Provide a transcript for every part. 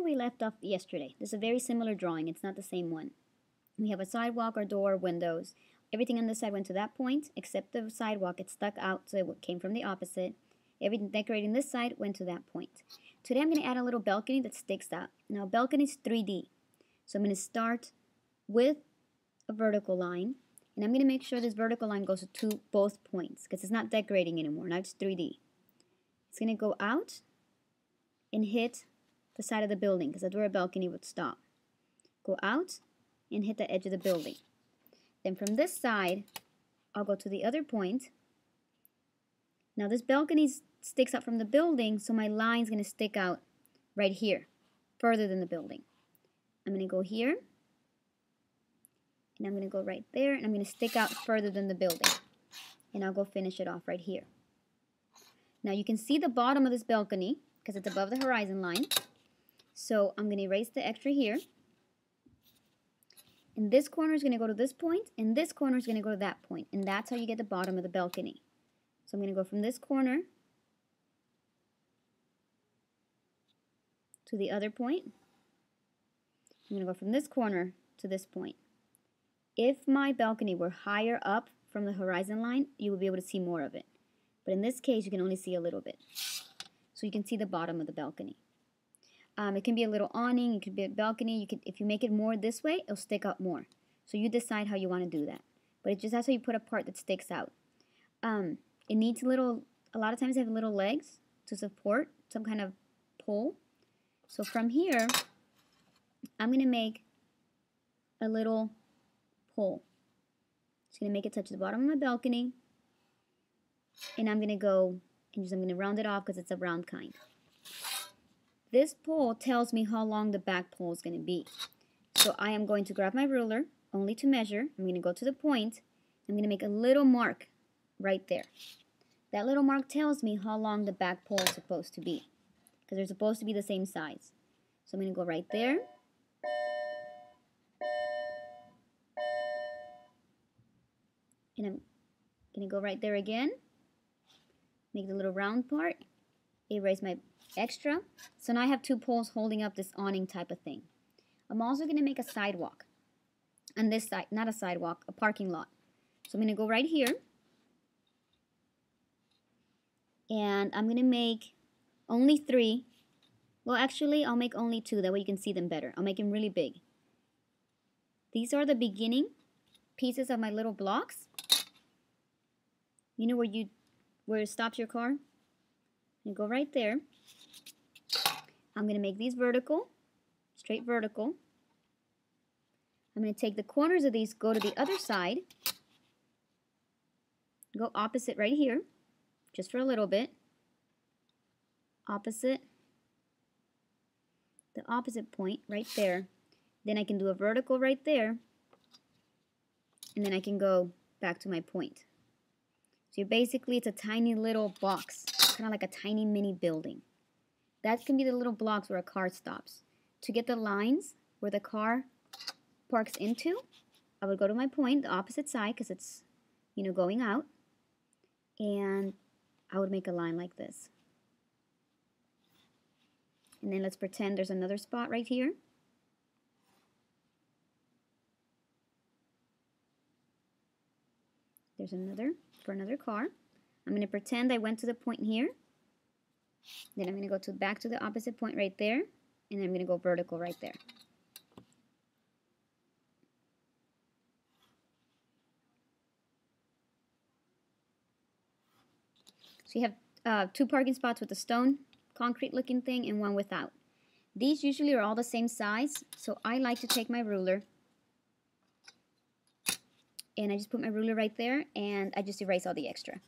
we left off yesterday. This is a very similar drawing. It's not the same one. We have a sidewalk, our door, windows. Everything on this side went to that point, except the sidewalk. It stuck out, so it came from the opposite. Everything decorating this side went to that point. Today I'm going to add a little balcony that sticks out. Now, balcony is 3D. So I'm going to start with a vertical line. And I'm going to make sure this vertical line goes to both points, because it's not decorating anymore. Now it's 3D. It's going to go out and hit the side of the building, because that's where a balcony would stop. Go out and hit the edge of the building. Then from this side, I'll go to the other point. Now this balcony sticks out from the building, so my line's going to stick out right here, further than the building. I'm going to go here, and I'm going to go right there, and I'm going to stick out further than the building. And I'll go finish it off right here. Now you can see the bottom of this balcony, because it's above the horizon line. So I'm going to erase the extra here. And this corner is going to go to this point, and this corner is going to go to that point. And that's how you get the bottom of the balcony. So I'm going to go from this corner to the other point. I'm going to go from this corner to this point. If my balcony were higher up from the horizon line, you would be able to see more of it. But in this case, you can only see a little bit. So you can see the bottom of the balcony. It can be a little awning, it could be a balcony. If you make it more this way, it'll stick out more. So you decide how you want to do that. But it just has how you put a part that sticks out. It needs a lot of times they have little legs to support some kind of pole. So from here, I'm going to make a little pole. Just going to make it touch the bottom of my balcony. And I'm going to go, and I'm going to round it off because it's a round kind. This pole tells me how long the back pole is going to be. So I am going to grab my ruler, only to measure. I'm going to go to the point. I'm going to make a little mark right there. That little mark tells me how long the back pole is supposed to be, because they're supposed to be the same size. So I'm going to go right there. And I'm going to go right there again. Make the little round part. Erase my extra. So now I have two poles holding up this awning type of thing. I'm also going to make a sidewalk on this side. Not a sidewalk, a parking lot. So I'm going to go right here. And I'm going to make only 3. Well, actually, I'll make only 2. That way you can see them better. I'll make them really big. These are the beginning pieces of my little blocks. You know where it stops your car? You go right there. I'm going to make these vertical, straight vertical. I'm going to take the corners of these, go to the other side, go opposite right here, just for a little bit. Opposite, the opposite point right there. Then I can do a vertical right there, and then I can go back to my point. So basically, it's a tiny little box, kind of like a tiny mini building. That can be the little blocks where a car stops. To get the lines where the car parks into, I would go to my point, the opposite side, because it's, going out. And I would make a line like this. And then let's pretend there's another spot right here. There's another for another car. I'm going to pretend I went to the point here. Then I'm going to go back to the opposite point right there. And then I'm going to go vertical right there. So you have 2 parking spots with a stone, concrete looking thing, and 1 without. These usually are all the same size. So I like to take my ruler. And I just put my ruler right there, and I just erase all the extra.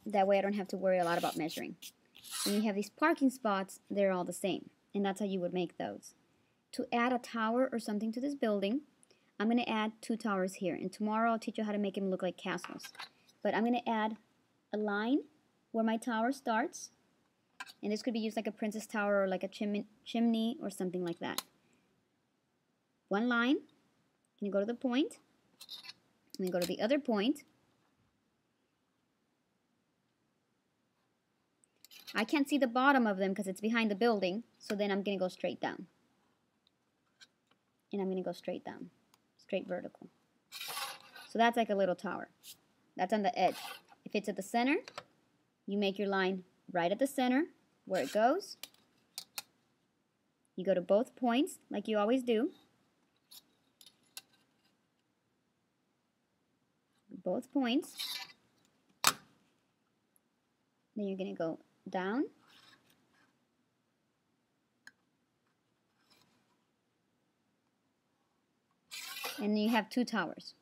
That way I don't have to worry a lot about measuring. When you have these parking spots, they're all the same. And that's how you would make those. To add a tower or something to this building, I'm going to add 2 towers here. And tomorrow I'll teach you how to make them look like castles. But I'm going to add a line where my tower starts. And this could be used like a princess tower or like a chimney or something like that. 1 line. You go to the point. And then go to the other point. I can't see the bottom of them because it's behind the building, so then I'm going to go straight down. And I'm going to go straight down, straight vertical. So that's like a little tower. That's on the edge. If it's at the center, you make your line right at the center where it goes. You go to both points like you always do. Both points. Then you're going to go down. And then you have two towers.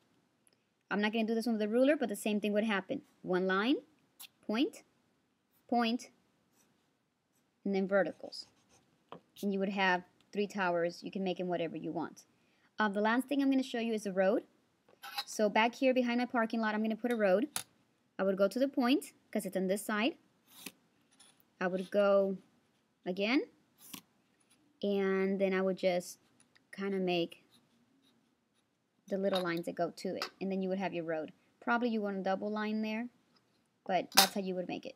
I'm not going to do this one with a ruler, but the same thing would happen. One line, point, point, and then verticals. And you would have 3 towers. You can make them whatever you want. The last thing I'm going to show you is a road. So back here behind my parking lot, I'm going to put a road. I would go to the point because it's on this side. I would go again. And then I would just kind of make the little lines that go to it. And then you would have your road. Probably you want a double line there, but that's how you would make it.